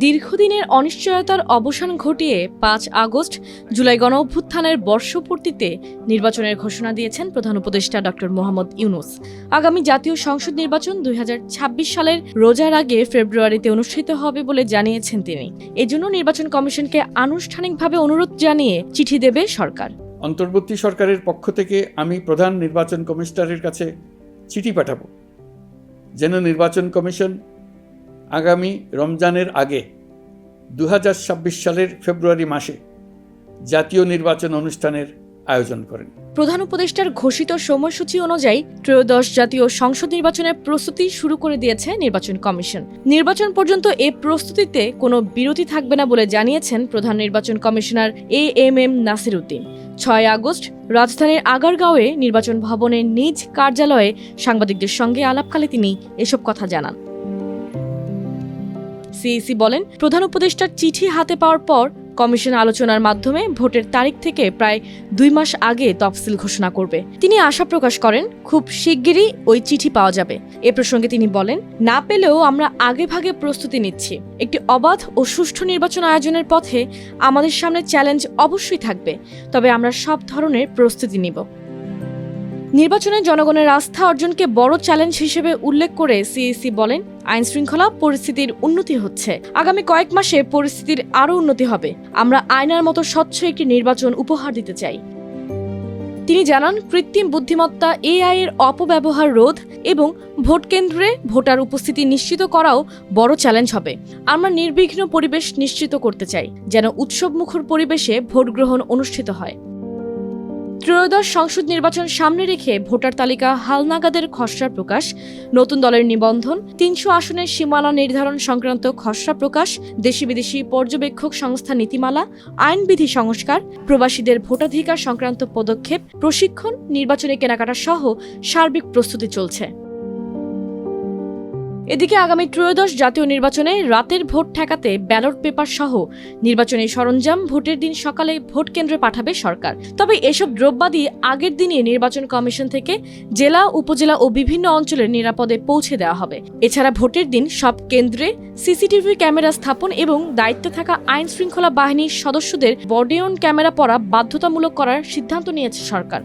দীর্ঘদিনের অনিশ্চয়তার অবসান ঘটিয়ে ৫ আগস্ট জুলাই গণঅভ্যুত্থানের বর্ষপূর্তিতে নির্বাচনের ঘোষণা দিয়েছেন প্রধান উপদেষ্টা ডক্টর মোহাম্মদ ইউনূস। আগামী জাতীয় সংসদ নির্বাচন ২০২৬ সালের রোজার আগে ফেব্রুয়ারিতে অনুষ্ঠিত হবে বলে জানিয়েছেন তিনি। এজন্য নির্বাচন কমিশনকে আনুষ্ঠানিকভাবে অনুরোধ জানিয়ে চিঠি দেবে সরকার। অন্তর্বর্তী সরকারের পক্ষ থেকে আমি প্রধান নির্বাচন কমিশনারের কাছে চিঠি পাঠাবো যেন নির্বাচন কমিশন আগামী রমজানের আগে ২০২৬ সালের ফেব্রুয়ারি মাসে জাতীয় নির্বাচন অনুষ্ঠানের আয়োজন করেন। প্রধান উপদেষ্টার ঘোষিত সময়সূচি অনুযায়ী ত্রয়োদশ জাতীয় সংসদ নির্বাচনের প্রস্তুতি শুরু করে দিয়েছে নির্বাচন কমিশন। নির্বাচন পর্যন্ত এ প্রস্তুতিতে কোনো বিরতি থাকবে না বলে জানিয়েছেন প্রধান নির্বাচন commissioner AMM Nasir Uddin. ৬ August রাজধানীর আগারগাঁওয়ে নির্বাচন ভবনের নিজ কার্যালয়ে সাংবাদিকদের সঙ্গে আলাপকালে তিনি এসব কথা জানান। সিইসি বলেন, প্রধান উপদেষ্টার চিঠি হাতে পাওয়ার পর কমিশন আলোচনার মাধ্যমে ভোটের তারিখ থেকে প্রায় ২ মাস আগে তফসিল ঘোষণা করবে। তিনি আশা প্রকাশ করেন, খুব শিগগিরই ওই চিঠি পাওয়া যাবে। এ প্রসঙ্গে তিনি বলেন, না পেলেও আমরা আগেভাগে প্রস্তুতি নিচ্ছি। একটি অবাধ ও সুষ্ঠু নির্বাচন আয়োজনের পথে আমাদের সামনে চ্যালেঞ্জ অবশ্যই থাকবে, তবে আমরা সব ধরনের প্রস্তুতি নিব। নির্বাচনে জনগণের আস্থা অর্জনকে বড় চ্যালেঞ্জ হিসেবে উল্লেখ করে সিইসি বলেন, আইন শৃঙ্খলা পরিস্থিতির উন্নতি হচ্ছে। আগামী কয়েক মাসে পরিস্থিতির আরও উন্নতি হবে। আমরা আয়নার মতো স্বচ্ছ একটি নির্বাচন উপহার দিতে চাই। তিনি জানান, কৃত্রিম বুদ্ধিমত্তা AI এর অপব্যবহার রোধ এবং ভোট কেন্দ্রে ভোটার উপস্থিতি নিশ্চিত করাও বড় চ্যালেঞ্জ হবে। আমরা নির্বিঘ্ন পরিবেশ নিশ্চিত করতে চাই, যেন উৎসবমুখর পরিবেশে ভোট গ্রহণ অনুষ্ঠিত হয়। ত্রয়োদশ সংসদ নির্বাচন সামনে রেখে ভোটার তালিকা হালনাগাদের খসড়া প্রকাশ, নতুন দলের নিবন্ধন, ৩০০ আসনের সীমানা নির্ধারণ সংক্রান্ত খসড়া প্রকাশ, দেশি বিদেশি পর্যবেক্ষক সংস্থা নীতিমালা, আইনবিধি সংস্কার, প্রবাসীদের ভোটাধিকার সংক্রান্ত পদক্ষেপ, প্রশিক্ষণ, নির্বাচনী কেনাকাটা সহ সার্বিক প্রস্তুতি চলছে। এদিকে আগামী ত্রয়োদশ জাতীয় নির্বাচনে রাতের ভোট ঠেকাতে ব্যালট পেপার সহ নির্বাচনী সরঞ্জাম ভোটের দিন সকালে ভোট কেন্দ্রে পাঠাবে সরকার। তবে এসব দ্রব্যাদি আগের দিনই নির্বাচন কমিশন থেকে জেলা, উপজেলা ও বিভিন্ন অঞ্চলের নিরাপদে পৌঁছে দেওয়া হবে। এছাড়া ভোটের দিন সব কেন্দ্রে সিসিটিভি ক্যামেরা স্থাপন এবং দায়িত্বে থাকা আইন শৃঙ্খলা বাহিনীর সদস্যদের বডি অন ক্যামেরা পরা বাধ্যতামূলক করার সিদ্ধান্ত নিয়েছে সরকার।